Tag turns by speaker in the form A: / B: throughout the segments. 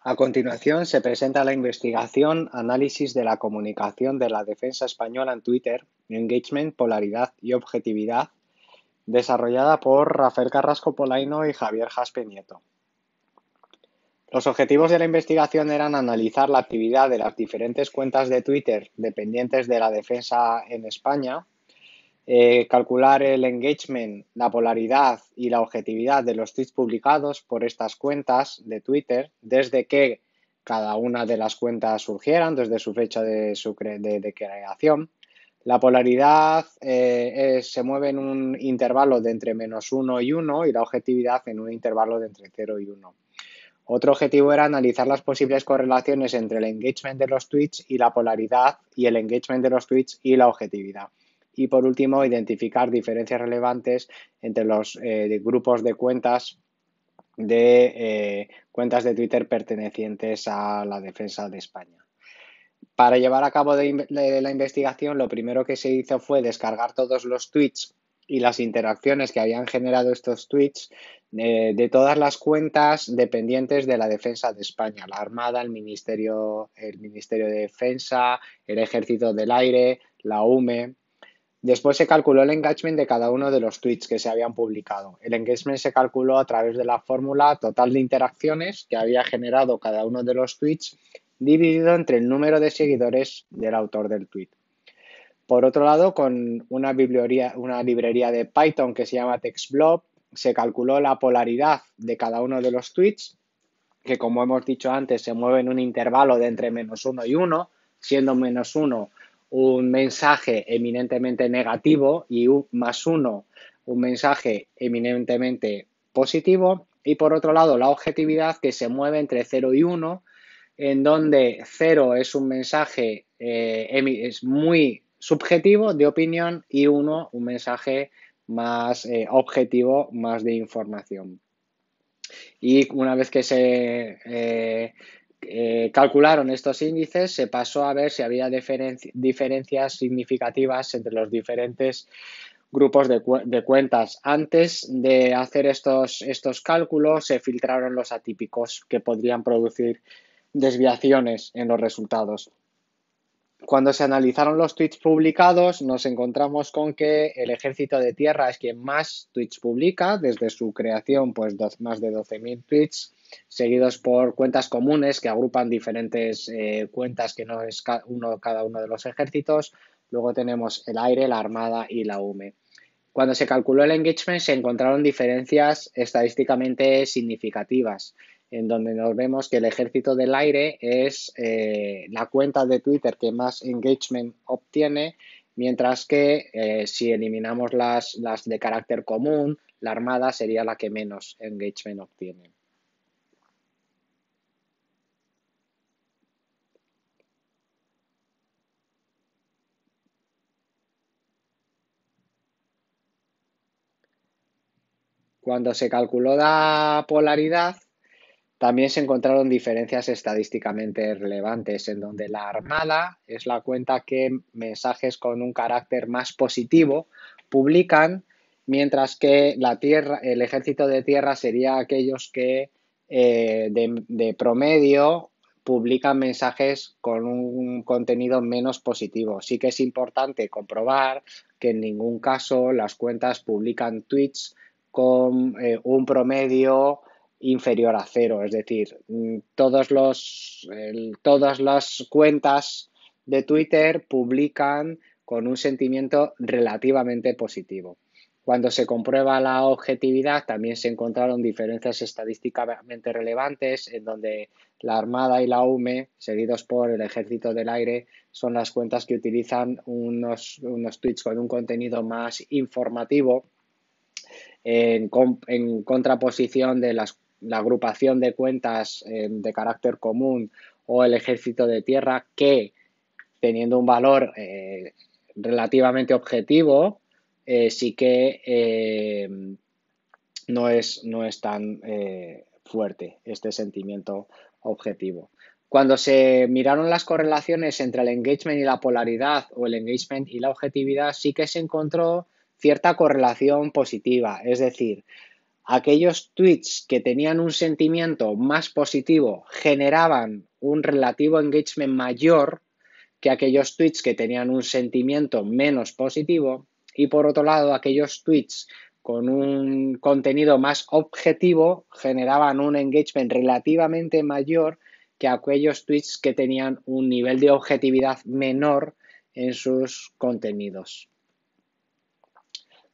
A: A continuación se presenta la investigación Análisis de la comunicación de la defensa española en Twitter, Engagement, Polaridad y Objetividad, desarrollada por Rafael Carrasco Polaino y Javier Jaspe Nieto. Los objetivos de la investigación eran analizar la actividad de las diferentes cuentas de Twitter dependientes de la defensa en España, calcular el engagement, la polaridad y la objetividad de los tweets publicados por estas cuentas de Twitter desde que cada una de las cuentas surgieran, desde su fecha de creación. La polaridad se mueve en un intervalo de entre -1 y 1 y la objetividad en un intervalo de entre 0 y 1. Otro objetivo era analizar las posibles correlaciones entre el engagement de los tweets y la polaridad y el engagement de los tweets y la objetividad. Y por último, identificar diferencias relevantes entre los grupos de cuentas de Twitter pertenecientes a la defensa de España. Para llevar a cabo la investigación, lo primero que se hizo fue descargar todos los tweets y las interacciones que habían generado estos tweets de todas las cuentas dependientes de la defensa de España, la Armada, el Ministerio de Defensa, el Ejército del Aire, la UME. Después se calculó el engagement de cada uno de los tweets que se habían publicado. El engagement se calculó a través de la fórmula total de interacciones que había generado cada uno de los tweets dividido entre el número de seguidores del autor del tweet. Por otro lado, con una librería de Python que se llama TextBlob, se calculó la polaridad de cada uno de los tweets, que como hemos dicho antes, se mueve en un intervalo de entre -1 y 1, siendo -1 un mensaje eminentemente negativo y +1 un mensaje eminentemente positivo. Y por otro lado, la objetividad que se mueve entre 0 y 1, en donde 0 es un mensaje es muy subjetivo de opinión y 1 un mensaje más objetivo, más de información. Y una vez que se calcularon estos índices, se pasó a ver si había diferencias significativas entre los diferentes grupos de cuentas. Antes de hacer estos cálculos, se filtraron los atípicos que podrían producir desviaciones en los resultados. Cuando se analizaron los tweets publicados, nos encontramos con que el Ejército de Tierra es quien más tweets publica, desde su creación, pues más de 12.000 tweets, seguidos por cuentas comunes que agrupan diferentes cuentas que no es cada uno de los ejércitos. Luego tenemos el Aire, la Armada y la UME. Cuando se calculó el engagement se encontraron diferencias estadísticamente significativas, en donde nos vemos que el Ejército del Aire es la cuenta de Twitter que más engagement obtiene, mientras que si eliminamos las de carácter común, la Armada sería la que menos engagement obtiene. Cuando se calculó la polaridad, también se encontraron diferencias estadísticamente relevantes, en donde la Armada es la cuenta que mensajes con un carácter más positivo publican, mientras que el Ejército de Tierra sería aquellos que de promedio publican mensajes con un contenido menos positivo. Sí que es importante comprobar que en ningún caso las cuentas publican tweets con un promedio inferior a 0, es decir, todas las cuentas de Twitter publican con un sentimiento relativamente positivo. Cuando se comprueba la objetividad, también se encontraron diferencias estadísticamente relevantes, en donde la Armada y la UME, seguidos por el Ejército del Aire, son las cuentas que utilizan unos tweets con un contenido más informativo, en contraposición de la agrupación de cuentas de carácter común o el Ejército de Tierra, que teniendo un valor relativamente objetivo, sí que no es tan fuerte este sentimiento objetivo. Cuando se miraron las correlaciones entre el engagement y la polaridad, o el engagement y la objetividad, sí que se encontró cierta correlación positiva. Es decir, aquellos tweets que tenían un sentimiento más positivo generaban un relativo engagement mayor que aquellos tweets que tenían un sentimiento menos positivo, y por otro lado, aquellos tweets con un contenido más objetivo generaban un engagement relativamente mayor que aquellos tweets que tenían un nivel de objetividad menor en sus contenidos.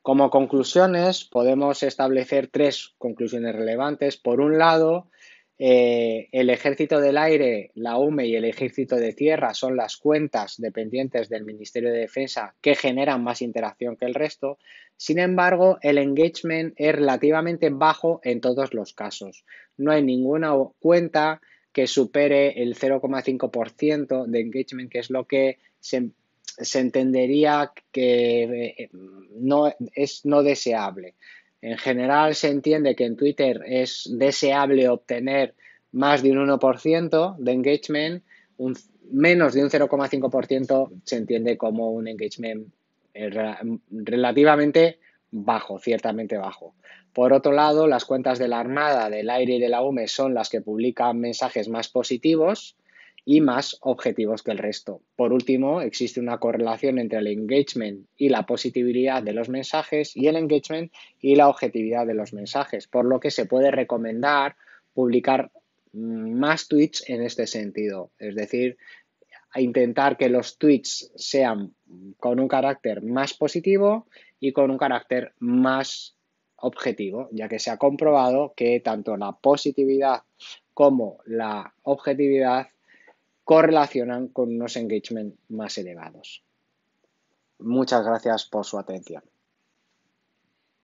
A: Como conclusiones, podemos establecer tres conclusiones relevantes. Por un lado, el Ejército del Aire, la UME y el Ejército de Tierra son las cuentas dependientes del Ministerio de Defensa que generan más interacción que el resto. Sin embargo, el engagement es relativamente bajo en todos los casos. No hay ninguna cuenta que supere el 0,5% de engagement, que es lo que se entendería que no es no deseable. En general se entiende que en Twitter es deseable obtener más de un 1% de engagement, menos de un 0,5% se entiende como un engagement relativamente bajo, ciertamente bajo. Por otro lado, las cuentas de la Armada, del Aire y de la UME son las que publican mensajes más positivos y más objetivos que el resto. Por último, existe una correlación entre el engagement y la positividad de los mensajes y el engagement y la objetividad de los mensajes, por lo que se puede recomendar publicar más tweets en este sentido, es decir, intentar que los tweets sean con un carácter más positivo y con un carácter más objetivo, ya que se ha comprobado que tanto la positividad como la objetividad correlacionan con unos engagement más elevados. Muchas gracias por su atención.